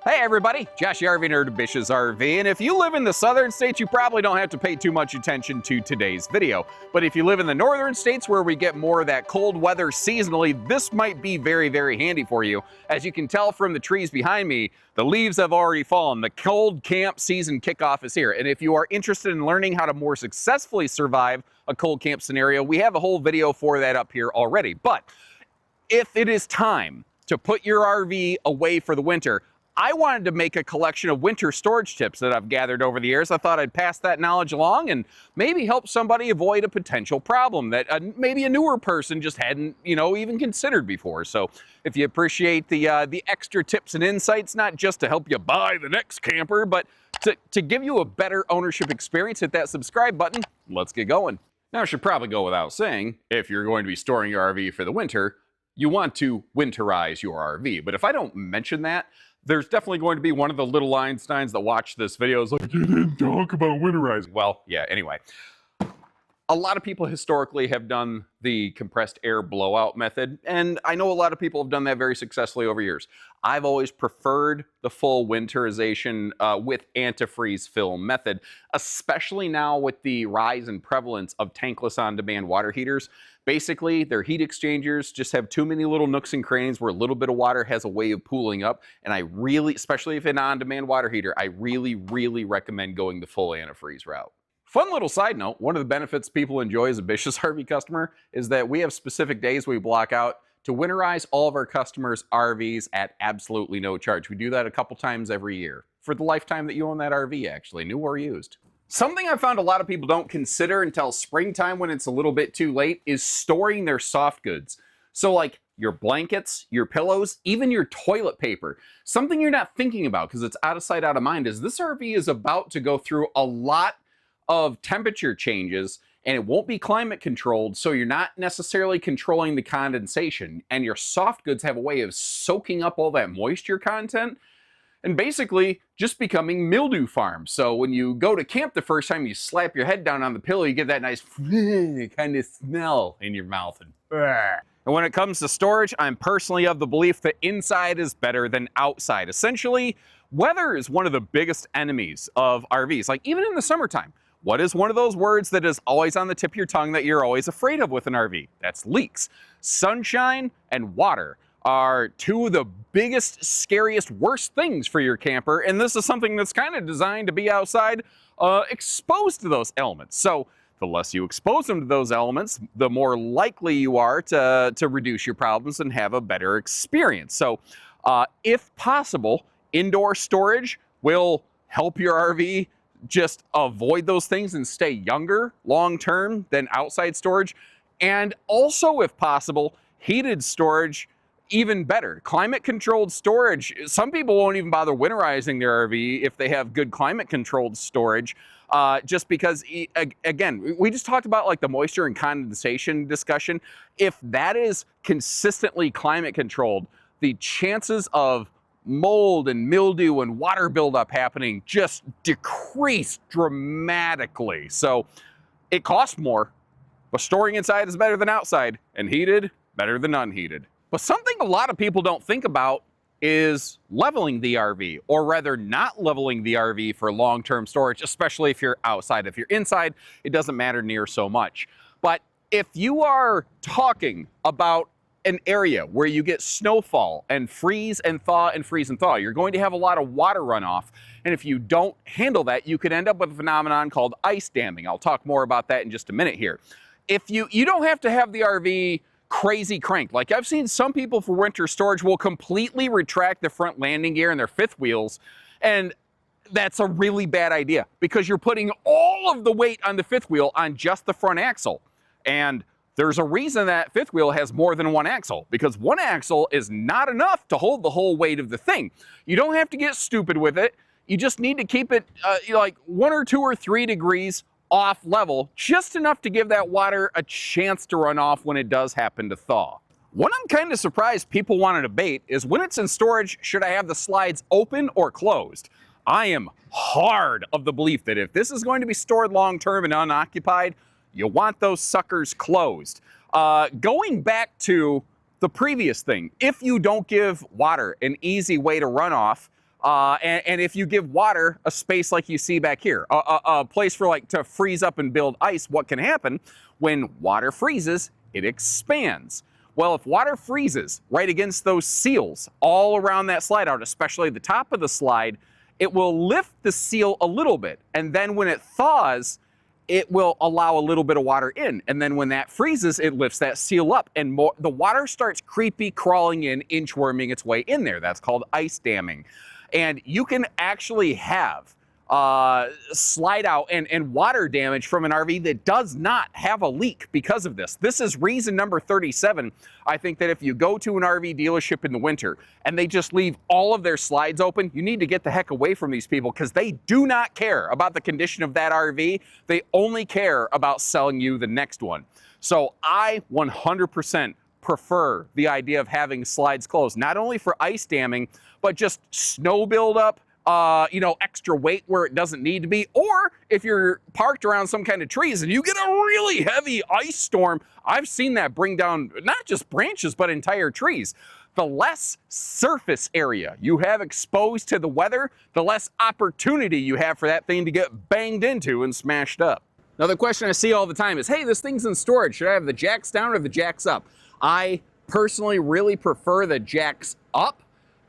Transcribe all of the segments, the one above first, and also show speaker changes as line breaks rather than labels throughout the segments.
Hey everybody, Josh the RV Nerd, Bish's RV, and if you live in the southern states, you probably don't have to pay too much attention to today's video. But if you live in the northern states where we get more of that cold weather seasonally, this might be very, very handy for you. As you can tell from the trees behind me, the leaves have already fallen. The cold camp season kickoff is here. And if you are interested in learning how to more successfully survive a cold camp scenario, we have a whole video for that up here already. But if it is time to put your RV away for the winter, I wanted to make a collection of winter storage tips that I've gathered over the years. I thought I'd pass that knowledge along and maybe help somebody avoid a potential problem that maybe a newer person just hadn't, even considered before. So if you appreciate the extra tips and insights, not just to help you buy the next camper, but to give you a better ownership experience, hit that subscribe button. Let's get going. Now, it should probably go without saying, if you're going to be storing your RV for the winter, you want to winterize your RV. But if I don't mention that, there's definitely going to be one of the little Einsteins that watch this video is like, you didn't talk about winterizing. Well, yeah, anyway. A lot of people historically have done the compressed air blowout method, and I know a lot of people have done that very successfully over years. I've always preferred the full winterization with antifreeze film method, especially now with the rise in prevalence of tankless on-demand water heaters. Basically, their heat exchangers just have too many little nooks and crannies where a little bit of water has a way of pooling up, and I really, especially if an on-demand water heater, I really, really recommend going the full antifreeze route. Fun little side note, one of the benefits people enjoy as a Bish's RV customer is that we have specific days we block out to winterize all of our customers' RVs at absolutely no charge. We do that a couple times every year for the lifetime that you own that RV, actually, new or used. Something I found a lot of people don't consider until springtime when it's a little bit too late is storing their soft goods. So like your blankets, your pillows, even your toilet paper. Something you're not thinking about because it's out of sight, out of mind is this RV is about to go through a lot of temperature changes, and it won't be climate controlled, so you're not necessarily controlling the condensation, and your soft goods have a way of soaking up all that moisture content and basically just becoming mildew farms. So when you go to camp the first time, you slap your head down on the pillow, you get that nice kind of smell in your mouth. And when it comes to storage, I'm personally of the belief that inside is better than outside. Essentially, weather is one of the biggest enemies of RVs, like even in the summertime. What is one of those words that is always on the tip of your tongue that you're always afraid of with an RV? That's leaks. Sunshine and water are two of the biggest, scariest, worst things for your camper, and this is something that's kind of designed to be outside, exposed to those elements. So the less you expose them to those elements, the more likely you are to reduce your problems and have a better experience. So if possible, indoor storage will help your RV just avoid those things and stay younger long-term than outside storage. And also, if possible, heated storage, even better. Climate-controlled storage, some people won't even bother winterizing their RV if they have good climate-controlled storage, just because, again, we just talked about like the moisture and condensation discussion. If that is consistently climate-controlled, the chances of mold and mildew and water buildup happening just decrease dramatically. So it costs more, but storing inside is better than outside, and heated better than unheated. But something a lot of people don't think about is leveling the RV, or rather not leveling the RV for long-term storage, especially if you're outside. If you're inside, it doesn't matter near so much. But if you are talking about an area where you get snowfall and freeze and thaw and freeze and thaw, you're going to have a lot of water runoff. And if you don't handle that, you could end up with a phenomenon called ice damming. I'll talk more about that in just a minute here. If you don't have to have the RV crazy cranked. Like I've seen some people for winter storage will completely retract the front landing gear and their fifth wheels. And that's a really bad idea because you're putting all of the weight on the fifth wheel on just the front axle. And there's a reason that fifth wheel has more than one axle, because one axle is not enough to hold the whole weight of the thing. You don't have to get stupid with it. You just need to keep it like 1 or 2 or 3 degrees off level, just enough to give that water a chance to run off when it does happen to thaw. What I'm kind of surprised people want to debate is when it's in storage, should I have the slides open or closed? I am hard of the belief that if this is going to be stored long-term and unoccupied, you want those suckers closed. Going back to the previous thing, if you don't give water an easy way to run off, And if you give water a space like you see back here, a place for like to freeze up and build ice, what can happen when water freezes? It expands. Well, if water freezes right against those seals all around that slide out, especially the top of the slide, it will lift the seal a little bit. And then when it thaws, it will allow a little bit of water in. And then when that freezes, it lifts that seal up and the water starts creepy crawling in, inchworming its way in there. That's called ice damming. And you can actually have slide out and water damage from an RV that does not have a leak because of this. This is reason number 37. I think that if you go to an RV dealership in the winter and they just leave all of their slides open, you need to get the heck away from these people because they do not care about the condition of that RV. They only care about selling you the next one. So I 100% prefer the idea of having slides closed, not only for ice damming, but just snow buildup, extra weight where it doesn't need to be, or if you're parked around some kind of trees and you get a really heavy ice storm, I've seen that bring down not just branches, but entire trees. The less surface area you have exposed to the weather, the less opportunity you have for that thing to get banged into and smashed up. Now, the question I see all the time is, hey, this thing's in storage. Should I have the jacks down or the jacks up? I personally really prefer the jacks up,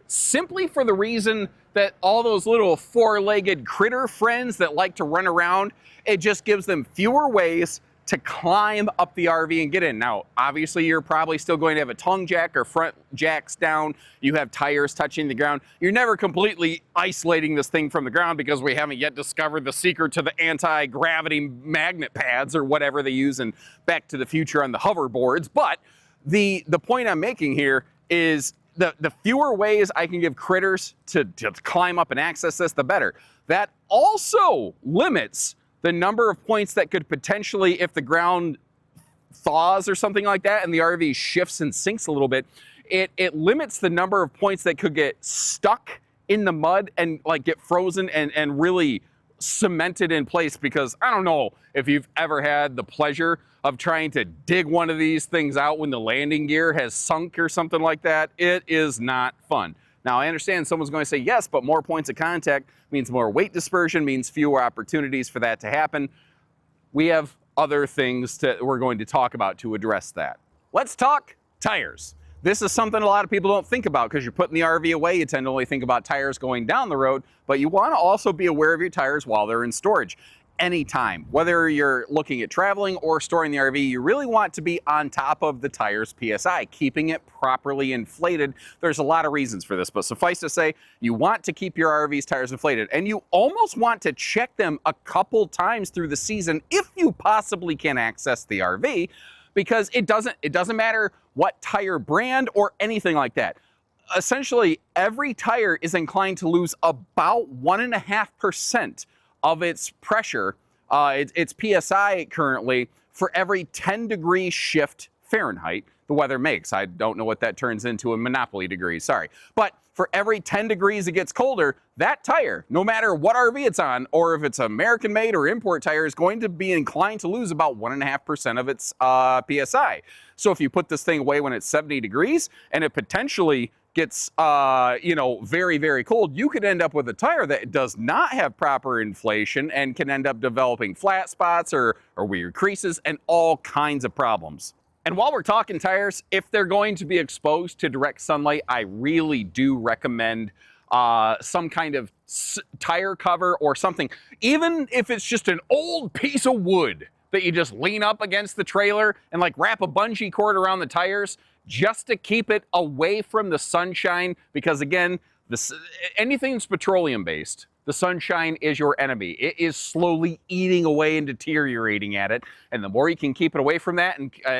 simply for the reason that all those little four-legged critter friends that like to run around, it just gives them fewer ways to climb up the RV and get in. Now, obviously, you're probably still going to have a tongue jack or front jacks down. You have tires touching the ground. You're never completely isolating this thing from the ground because we haven't yet discovered the secret to the anti-gravity magnet pads or whatever they use in Back to the Future on the hoverboards. But the point I'm making here is the fewer ways I can give critters to climb up and access this, the better. That also limits the number of points that could potentially, if the ground thaws or something like that and the RV shifts and sinks a little bit, it limits the number of points that could get stuck in the mud and like get frozen and really cemented in place. Because I don't know if you've ever had the pleasure of trying to dig one of these things out when the landing gear has sunk or something like that. It is not fun. Now, I understand someone's going to say, yes, but more points of contact means more weight dispersion, means fewer opportunities for that to happen. We have other things we're going to talk about to address that. Let's talk tires. This is something a lot of people don't think about because you're putting the RV away. You tend to only think about tires going down the road, but you want to also be aware of your tires while they're in storage. Anytime, whether you're looking at traveling or storing the RV, you really want to be on top of the tire's PSI, keeping it properly inflated. There's a lot of reasons for this, but suffice to say, you want to keep your RV's tires inflated, and you almost want to check them a couple times through the season if you possibly can access the RV, because it doesn't matter what tire brand or anything like that. Essentially, every tire is inclined to lose about 1.5% of its pressure, its PSI currently, for every 10-degree shift Fahrenheit the weather makes. I don't know what that turns into in Monopoly degrees, sorry. But for every 10 degrees it gets colder, that tire, no matter what RV it's on, or if it's American-made or import tire, is going to be inclined to lose about 1.5% of its PSI. So if you put this thing away when it's 70 degrees, and it potentially gets, very, very cold, you could end up with a tire that does not have proper inflation and can end up developing flat spots or weird creases and all kinds of problems. And while we're talking tires, if they're going to be exposed to direct sunlight, I really do recommend some kind of tire cover or something, even if it's just an old piece of wood that you just lean up against the trailer and like wrap a bungee cord around the tires just to keep it away from the sunshine. Because again, anything that's petroleum based, the sunshine is your enemy. It is slowly eating away and deteriorating at it. And the more you can keep it away from that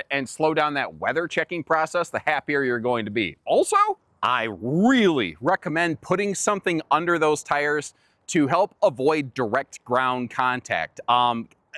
and slow down that weather checking process, the happier you're going to be. Also, I really recommend putting something under those tires to help avoid direct ground contact.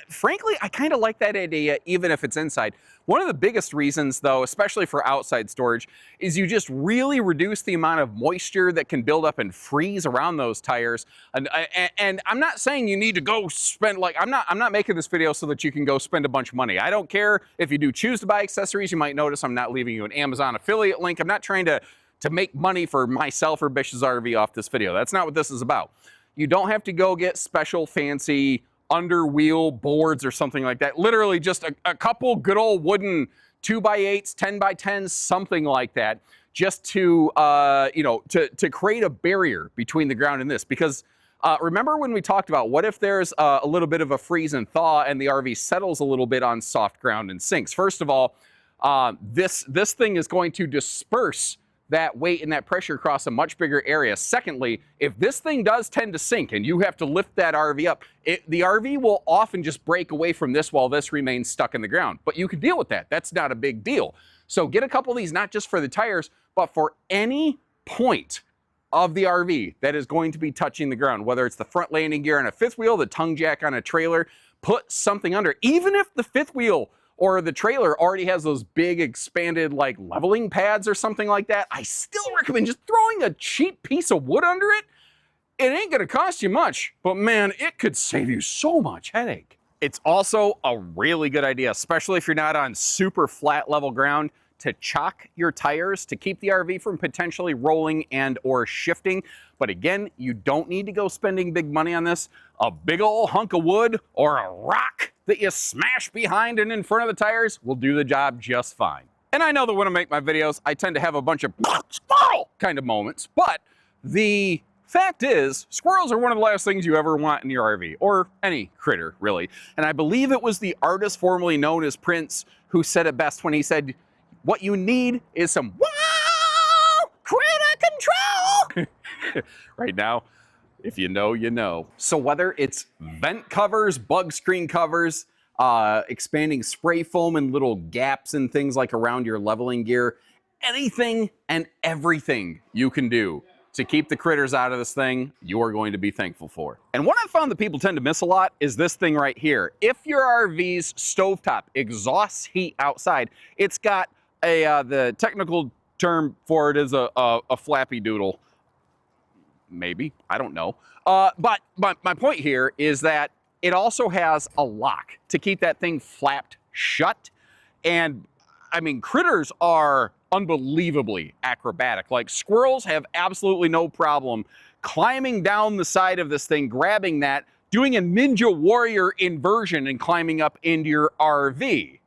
Frankly, I kind of like that idea, even if it's inside. One of the biggest reasons, though, especially for outside storage, is you just really reduce the amount of moisture that can build up and freeze around those tires. And I'm not saying you need to go spend, like, I'm not making this video so that you can go spend a bunch of money. I don't care if you do choose to buy accessories. You might notice I'm not leaving you an Amazon affiliate link. I'm not trying to to make money for myself or Bish's RV off this video. That's not what this is about. You don't have to go get special fancy underwheel boards or something like that. Literally just a couple good old wooden 2x8s, 10x10s, something like that, just to, you know, to create a barrier between the ground and this. Because remember when we talked about what if there's a little bit of a freeze and thaw and the RV settles a little bit on soft ground and sinks? First of all, this thing is going to disperse that weight and that pressure across a much bigger area. Secondly, if this thing does tend to sink and you have to lift that RV up, the RV will often just break away from this while this remains stuck in the ground. But you can deal with that. That's not a big deal. So get a couple of these, not just for the tires, but for any point of the RV that is going to be touching the ground, whether it's the front landing gear on a fifth wheel, the tongue jack on a trailer, put something under. Even if the fifth wheel or the trailer already has those big expanded like leveling pads or something like that, I still recommend just throwing a cheap piece of wood under it. It ain't gonna cost you much, but man, it could save you so much headache. It's also a really good idea, especially if you're not on super flat level ground, to chock your tires to keep the RV from potentially rolling and or shifting. But again, you don't need to go spending big money on this. A big old hunk of wood or a rock that you smash behind and in front of the tires will do the job just fine. And I know that when I make my videos, I tend to have a bunch of squirrel kind of moments, but the fact is, squirrels are one of the last things you ever want in your RV, or any critter, really. And I believe it was the artist formerly known as Prince who said it best when he said, what you need is some wow critter control. Right now, if you know, you know. So whether it's vent covers, bug screen covers, expanding spray foam in little gaps and things like around your leveling gear, anything and everything you can do to keep the critters out of this thing, you are going to be thankful for. And what I've found that people tend to miss a lot is this thing right here. If your RV's stovetop exhausts heat outside, it's got the technical term for it is a flappy doodle. Maybe, I don't know. But my point here is that it also has a lock to keep that thing flapped shut. And I mean, critters are unbelievably acrobatic. Like squirrels have absolutely no problem climbing down the side of this thing, grabbing that, doing a Ninja Warrior inversion and climbing up into your RV.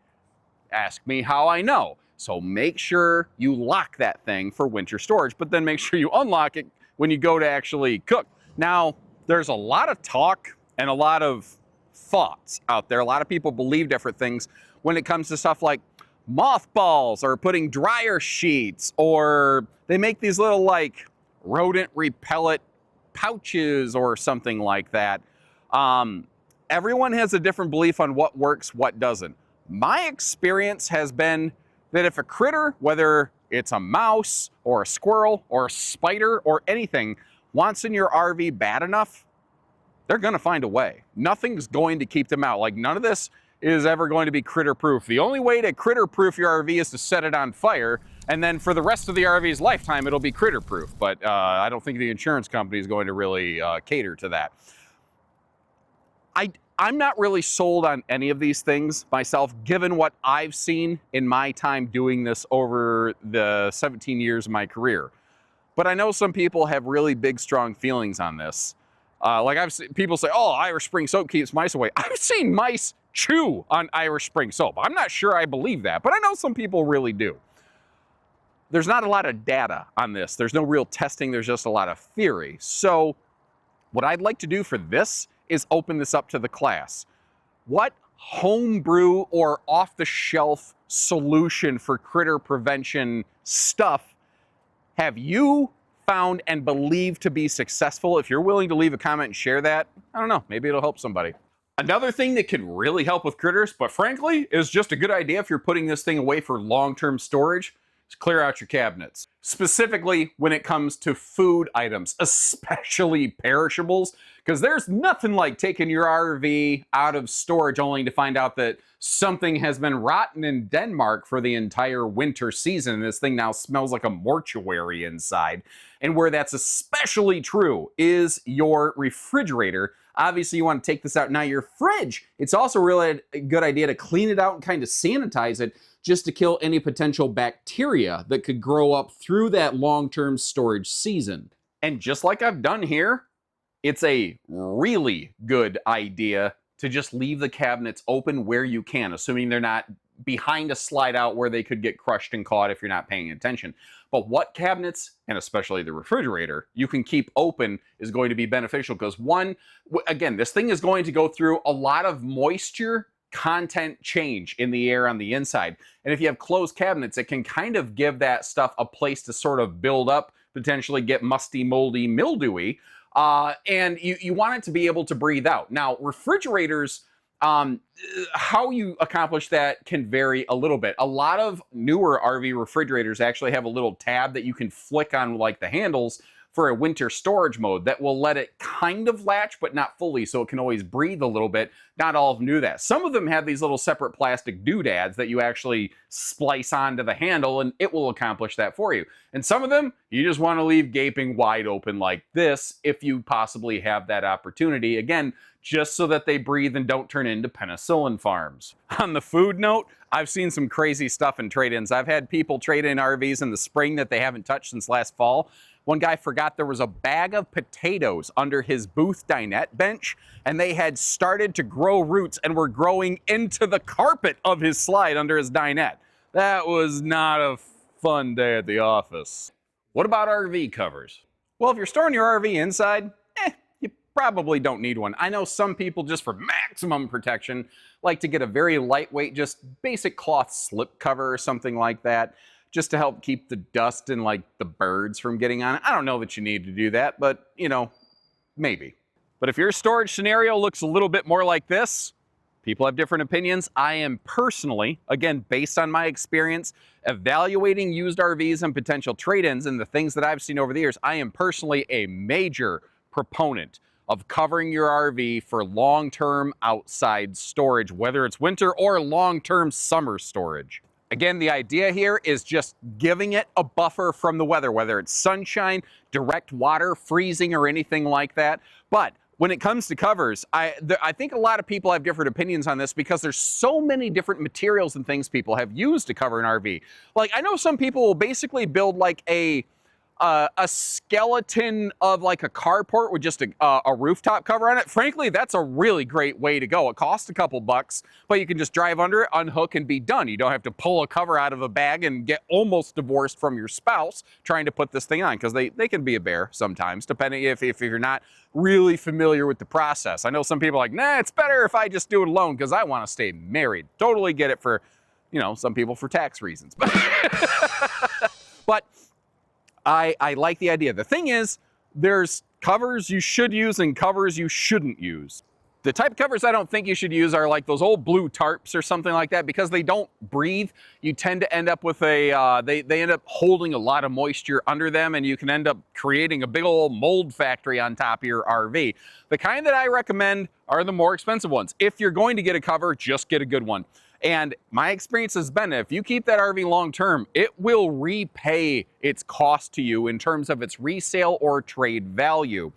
Ask me how I know. So make sure you lock that thing for winter storage, but then make sure you unlock it when you go to actually cook. Now, there's a lot of talk and a lot of thoughts out there. A lot of people believe different things when it comes to stuff like mothballs or putting dryer sheets, or they make these little like rodent repellent pouches or something like that. Everyone has a different belief on what works, what doesn't. My experience has been that if a critter, whether it's a mouse or a squirrel or a spider or anything, wants in your RV bad enough, they're gonna find a way. Nothing's going to keep them out. Like none of this is ever going to be critter proof. The only way to critter proof your RV is to set it on fire, and then for the rest of the RV's lifetime, it'll be critter proof. But I don't think the insurance company is going to really cater to that. I'm not really sold on any of these things myself, given what I've seen in my time doing this over the 17 years of my career. But I know some people have really big, strong feelings on this. Like I've seen people say, oh, Irish Spring soap keeps mice away. I've seen mice chew on Irish Spring soap. I'm not sure I believe that, but I know some people really do. There's not a lot of data on this. There's no real testing. There's just a lot of theory. So what I'd like to do for this is open this up to the class. What homebrew or off-the-shelf solution for critter prevention stuff have you found and believed to be successful? If you're willing to leave a comment and share that, I don't know, maybe it'll help somebody. Another thing that can really help with critters, but frankly is just a good idea if you're putting this thing away for long-term storage, is clear out your cabinets. Specifically when it comes to food items, especially perishables, because there's nothing like taking your RV out of storage only to find out that something has been rotten in Denmark for the entire winter season, and this thing now smells like a mortuary inside. And where that's especially true is your refrigerator. Obviously, you want to take this out. Now, your fridge, it's also really a good idea to clean it out and kind of sanitize it just to kill any potential bacteria that could grow up through that long-term storage season. And just like I've done here, it's a really good idea to just leave the cabinets open where you can, assuming they're not behind a slide out where they could get crushed and caught if you're not paying attention. But what cabinets, and especially the refrigerator, you can keep open is going to be beneficial because one, again, this thing is going to go through a lot of moisture content change in the air on the inside. And if you have closed cabinets, it can kind of give that stuff a place to sort of build up, potentially get musty, moldy, mildewy. And you want it to be able to breathe out. Now, refrigerators, how you accomplish that can vary a little bit. A lot of newer RV refrigerators actually have a little tab that you can flick on like the handles for a winter storage mode that will let it kind of latch, but not fully, so it can always breathe a little bit. Not all of them do that. Some of them have these little separate plastic doodads that you actually splice onto the handle, and it will accomplish that for you. And some of them, you just want to leave gaping wide open like this if you possibly have that opportunity. Again, just so that they breathe and don't turn into penicillin farms. On the food note, I've seen some crazy stuff in trade-ins. I've had people trade in RVs in the spring that they haven't touched since last fall. One guy forgot there was a bag of potatoes under his booth dinette bench, and they had started to grow roots and were growing into the carpet of his slide under his dinette. That was not a fun day at the office. What about RV covers? Well, if you're storing your RV inside, you probably don't need one. I know some people, just for maximum protection, like to get a very lightweight, just basic cloth slip cover or something like that, just to help keep the dust and like the birds from getting on it. I don't know that you need to do that, but you know, maybe. But if your storage scenario looks a little bit more like this, people have different opinions. I am personally, again, based on my experience, evaluating used RVs and potential trade-ins and the things that I've seen over the years, I am personally a major proponent of covering your RV for long-term outside storage, whether it's winter or long-term summer storage. Again, the idea here is just giving it a buffer from the weather, whether it's sunshine, direct water, freezing, or anything like that. But when it comes to covers, I think a lot of people have different opinions on this because there's so many different materials and things people have used to cover an RV. Like, I know some people will basically build like a skeleton of like a carport with just a rooftop cover on it. Frankly, that's a really great way to go. It costs a couple bucks, but you can just drive under it, unhook, and be done. You don't have to pull a cover out of a bag and get almost divorced from your spouse trying to put this thing on, because they can be a bear sometimes, depending if you're not really familiar with the process. I know some people are like, nah, it's better if I just do it alone because I want to stay married. Totally get it for, you know, some people for tax reasons. But I like the idea. The thing is, there's covers you should use and covers you shouldn't use. The type of covers I don't think you should use are like those old blue tarps or something like that, because they don't breathe. You tend to end up with a, they end up holding a lot of moisture under them, and you can end up creating a big old mold factory on top of your RV. The kind that I recommend are the more expensive ones. If you're going to get a cover, just get a good one. And my experience has been, if you keep that RV long term, it will repay its cost to you in terms of its resale or trade value.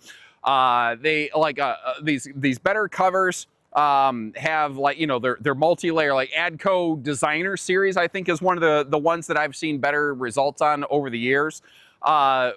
They like these better covers have, like, you know, they're multi-layer, like Adco Designer Series, I think, is one of the ones that I've seen better results on over the years,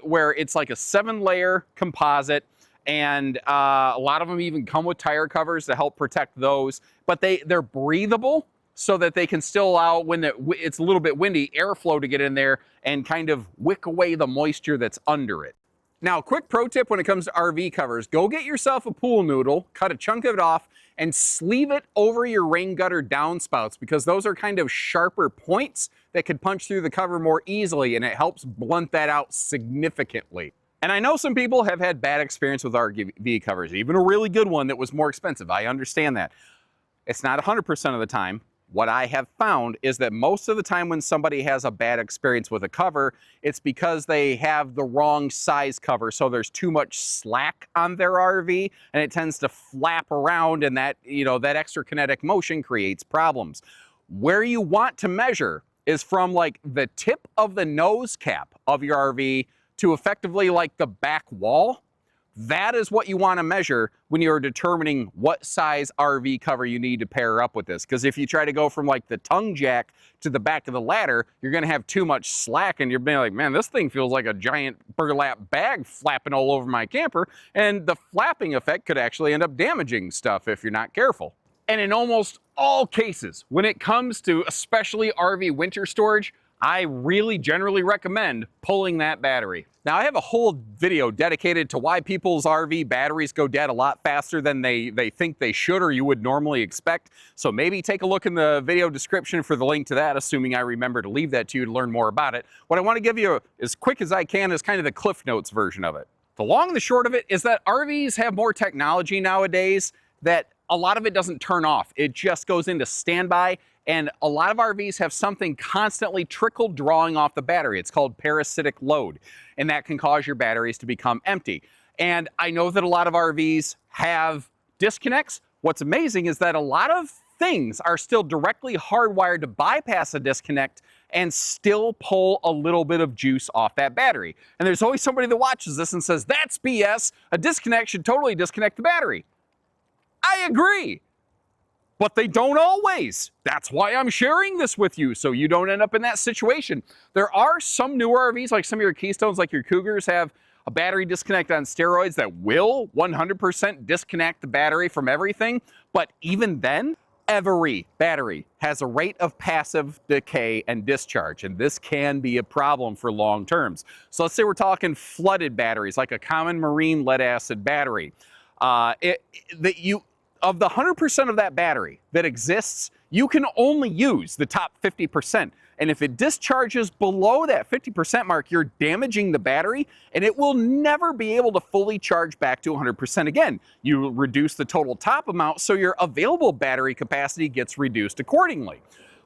where it's like a 7-layer composite. And a lot of them even come with tire covers to help protect those, but they're breathable, so that they can still allow, when it's a little bit windy, airflow to get in there and kind of wick away the moisture that's under it. Now, quick pro tip when it comes to RV covers, go get yourself a pool noodle, cut a chunk of it off, and sleeve it over your rain gutter downspouts, because those are kind of sharper points that could punch through the cover more easily, and it helps blunt that out significantly. And I know some people have had bad experience with RV covers, even a really good one that was more expensive. I understand that. It's not 100% of the time. What I have found is that most of the time when somebody has a bad experience with a cover, it's because they have the wrong size cover, so there's too much slack on their RV, and it tends to flap around, and that, you know, that extra kinetic motion creates problems. Where you want to measure is from like the tip of the nose cap of your RV to effectively like the back wall. That is what you want to measure when you're determining what size RV cover you need to pair up with this. Because if you try to go from like the tongue jack to the back of the ladder, you're going to have too much slack and you're being like, man, this thing feels like a giant burlap bag flapping all over my camper. And the flapping effect could actually end up damaging stuff if you're not careful. And in almost all cases, when it comes to especially RV winter storage, I really generally recommend pulling that battery. Now, I have a whole video dedicated to why people's RV batteries go dead a lot faster than they think they should or you would normally expect. So maybe take a look in the video description for the link to that, assuming I remember to leave that to you to learn more about it. What I want to give you as quick as I can is kind of the Cliff Notes version of it. The long and the short of it is that RVs have more technology nowadays that a lot of it doesn't turn off. It just goes into standby. And a lot of RVs have something constantly trickle drawing off the battery. It's called parasitic load, and that can cause your batteries to become empty. And I know that a lot of RVs have disconnects. What's amazing is that a lot of things are still directly hardwired to bypass a disconnect and still pull a little bit of juice off that battery. And there's always somebody that watches this and says, that's BS. A disconnect should totally disconnect the battery. I agree. But they don't always. That's why I'm sharing this with you, so you don't end up in that situation. There are some newer RVs, like some of your Keystones, like your Cougars, have a battery disconnect on steroids that will 100% disconnect the battery from everything. But even then, every battery has a rate of passive decay and discharge, and this can be a problem for long terms. So let's say we're talking flooded batteries, like a common marine lead acid battery. Of the 100% of that battery that exists, you can only use the top 50%. And if it discharges below that 50% mark, you're damaging the battery and it will never be able to fully charge back to 100% again. You reduce the total top amount, so your available battery capacity gets reduced accordingly.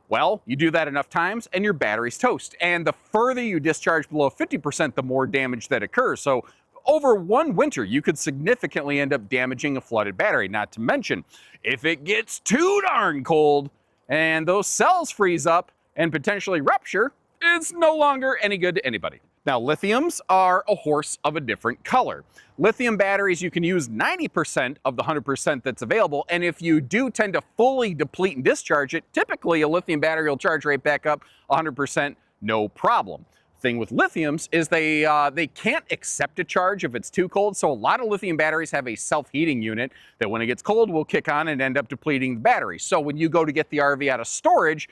Well, you do that enough times and your battery's toast. And the further you discharge below 50%, the more damage that occurs. So over one winter, you could significantly end up damaging a flooded battery. Not to mention, if it gets too darn cold and those cells freeze up and potentially rupture, it's no longer any good to anybody. Now, lithiums are a horse of a different color. Lithium batteries, you can use 90% of the 100% that's available, and if you do tend to fully deplete and discharge it, typically a lithium battery will charge right back up 100%, no problem. Thing with lithiums is they can't accept a charge if it's too cold, so a lot of lithium batteries have a self-heating unit that when it gets cold will kick on and end up depleting the battery. So when you go to get the RV out of storage,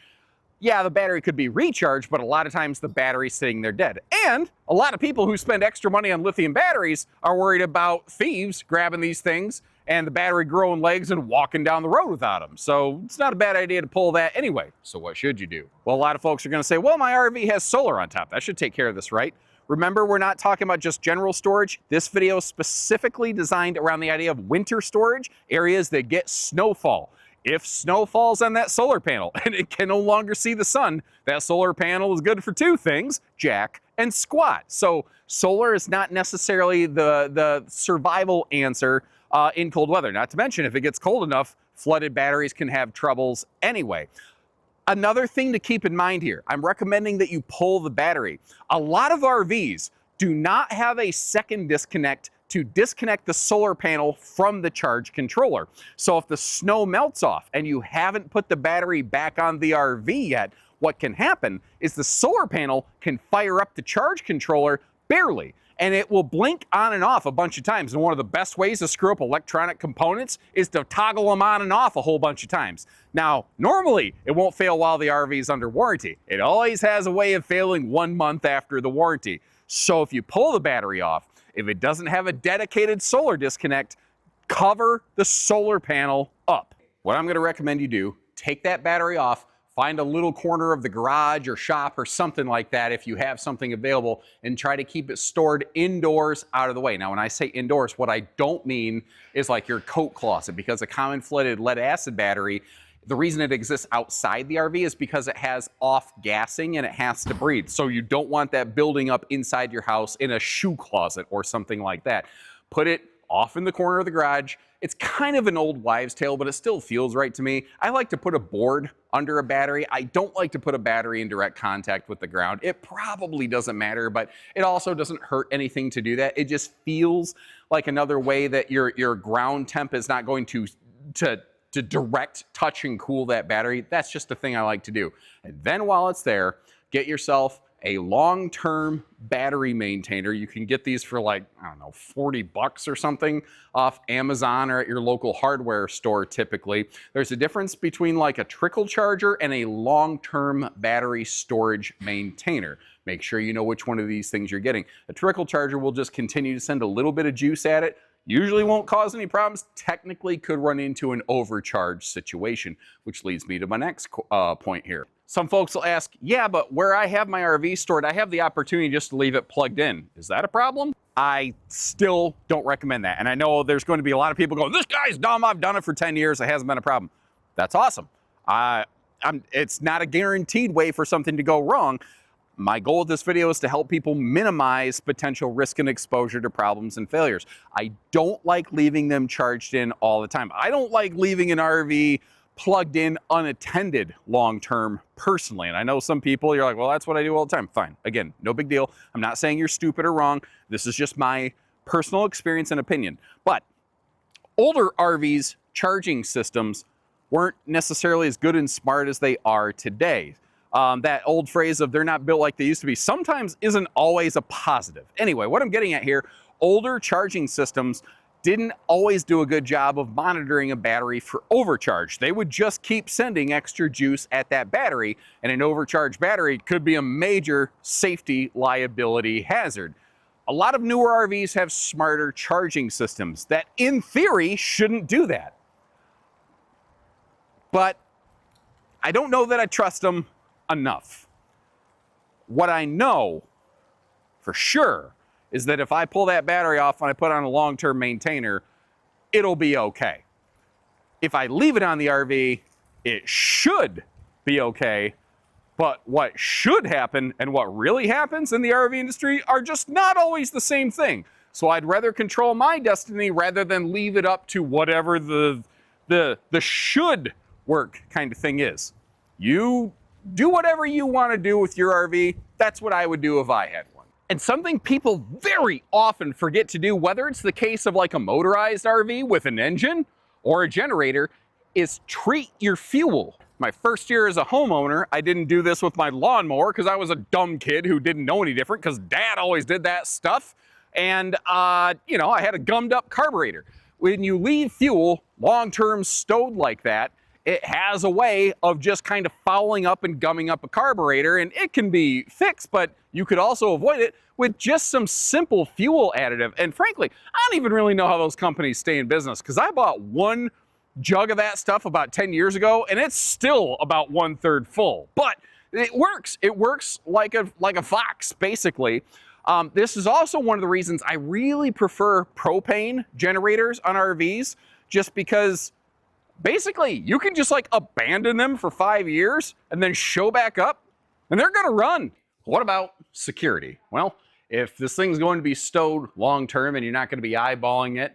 yeah, the battery could be recharged, but a lot of times the battery's sitting there dead. And a lot of people who spend extra money on lithium batteries are worried about thieves grabbing these things and the battery growing legs and walking down the road without them. So it's not a bad idea to pull that anyway. So what should you do? Well, a lot of folks are gonna say, well, my RV has solar on top. That should take care of this, right? Remember, we're not talking about just general storage. This video is specifically designed around the idea of winter storage, areas that get snowfall. If snow falls on that solar panel and it can no longer see the sun, that solar panel is good for two things, jack and squat. So solar is not necessarily the survival answer in cold weather. Not to mention, if it gets cold enough, flooded batteries can have troubles anyway. Another thing to keep in mind here, I'm recommending that you pull the battery. A lot of RVs do not have a second disconnect to disconnect the solar panel from the charge controller. So if the snow melts off and you haven't put the battery back on the RV yet, what can happen is the solar panel can fire up the charge controller barely, and it will blink on and off a bunch of times. And one of the best ways to screw up electronic components is to toggle them on and off a whole bunch of times. Now, normally it won't fail while the RV is under warranty. It always has a way of failing 1 month after the warranty. So if you pull the battery off, if it doesn't have a dedicated solar disconnect, cover the solar panel up. What I'm going to recommend you do, take that battery off, find a little corner of the garage or shop or something like that if you have something available, and try to keep it stored indoors out of the way. Now, when I say indoors, what I don't mean is like your coat closet, because a common flooded lead acid battery, the reason it exists outside the RV is because it has off gassing and it has to breathe. So you don't want that building up inside your house in a shoe closet or something like that. Put it off in the corner of the garage. It's kind of an old wives' tale, but it still feels right to me. I like to put a board under a battery. I don't like to put a battery in direct contact with the ground. It probably doesn't matter, but it also doesn't hurt anything to do that. It just feels like another way that your ground temp is not going to direct touch and cool that battery. That's just a thing I like to do. And then while it's there, get yourself a long-term battery maintainer. You can get these for like, I don't know, 40 bucks or something off Amazon or at your local hardware store typically. There's a difference between like a trickle charger and a long-term battery storage maintainer. Make sure you know which one of these things you're getting. A trickle charger will just continue to send a little bit of juice at it. Usually won't cause any problems, technically could run into an overcharge situation, which leads me to my next point here. Some folks will ask, yeah, but where I have my RV stored, I have the opportunity just to leave it plugged in. Is that a problem? I still don't recommend that. And I know there's going to be a lot of people going, this guy's dumb, I've done it for 10 years, it hasn't been a problem. That's awesome. It's not a guaranteed way for something to go wrong. My goal with this video is to help people minimize potential risk and exposure to problems and failures. I don't like leaving them charged in all the time. I don't like leaving an RV plugged in unattended long-term personally. And I know some people, you're like, well, that's what I do all the time. Fine. Again, no big deal. I'm not saying you're stupid or wrong. This is just my personal experience and opinion. But older RVs charging systems weren't necessarily as good and smart as they are today. That old phrase of they're not built like they used to be sometimes isn't always a positive. Anyway, what I'm getting at here, older charging systems didn't always do a good job of monitoring a battery for overcharge. They would just keep sending extra juice at that battery, and an overcharged battery could be a major safety liability hazard. A lot of newer RVs have smarter charging systems that, in theory, shouldn't do that. But I don't know that I trust them enough. What I know for sure is that if I pull that battery off and I put on a long-term maintainer, it'll be okay. If I leave it on the RV, it should be okay. But what should happen and what really happens in the RV industry are just not always the same thing. So I'd rather control my destiny rather than leave it up to whatever the should work kind of thing is. You do whatever you want to do with your RV. That's what I would do if I had one. And something people very often forget to do, whether it's the case of like a motorized RV with an engine or a generator, is treat your fuel. My first year as a homeowner, I didn't do this with my lawnmower because I was a dumb kid who didn't know any different because Dad always did that stuff. And, you know, I had a gummed up carburetor. When you leave fuel long-term stowed like that, it has a way of just kind of fouling up and gumming up a carburetor, and it can be fixed, but you could also avoid it with just some simple fuel additive. And frankly, I don't even really know how those companies stay in business because I bought one jug of that stuff about 10 years ago, and it's still about 1/3 full. But it works. It works like a fox, basically. This is also one of the reasons I really prefer propane generators on RVs, just because basically you can just like abandon them for 5 years and then show back up and they're gonna run. What about security? Well, if this thing's going to be stowed long-term and you're not gonna be eyeballing it,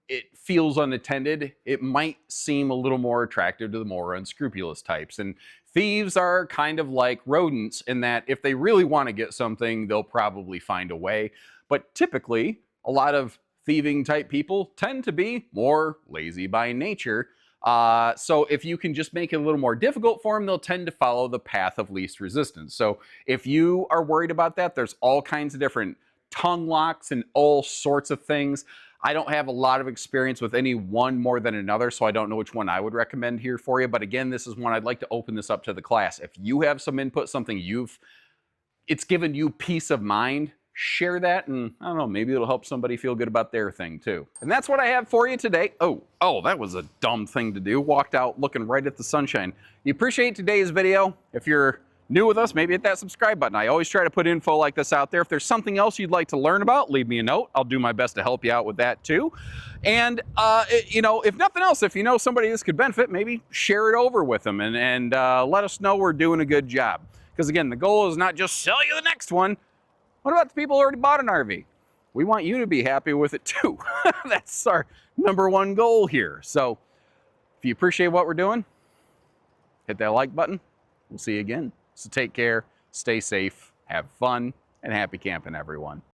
it feels unattended, it might seem a little more attractive to the more unscrupulous types. And thieves are kind of like rodents in that if they really want to get something, they'll probably find a way. But typically, a lot of thieving type people tend to be more lazy by nature. So if you can just make it a little more difficult for them, they'll tend to follow the path of least resistance. So if you are worried about that, there's all kinds of different tongue locks and all sorts of things. I don't have a lot of experience with any one more than another, so I don't know which one I would recommend here for you. But again, this is one I'd like to open this up to the class. If you have some input, something it's given you peace of mind, share that, and I don't know, maybe it'll help somebody feel good about their thing too. And that's what I have for you today. Oh, that was a dumb thing to do. Walked out looking right at the sunshine. You appreciate today's video? If you're new with us, maybe hit that subscribe button. I always try to put info like this out there. If there's something else you'd like to learn about, leave me a note. I'll do my best to help you out with that too. And, you know, if nothing else, if you know somebody this could benefit, maybe share it over with them and let us know we're doing a good job. Because again, the goal is not just sell you the next one. What about the people who already bought an RV? We want you to be happy with it too. That's our #1 goal here. So if you appreciate what we're doing, hit that like button. We'll see you again. So take care, stay safe, have fun, and happy camping, everyone.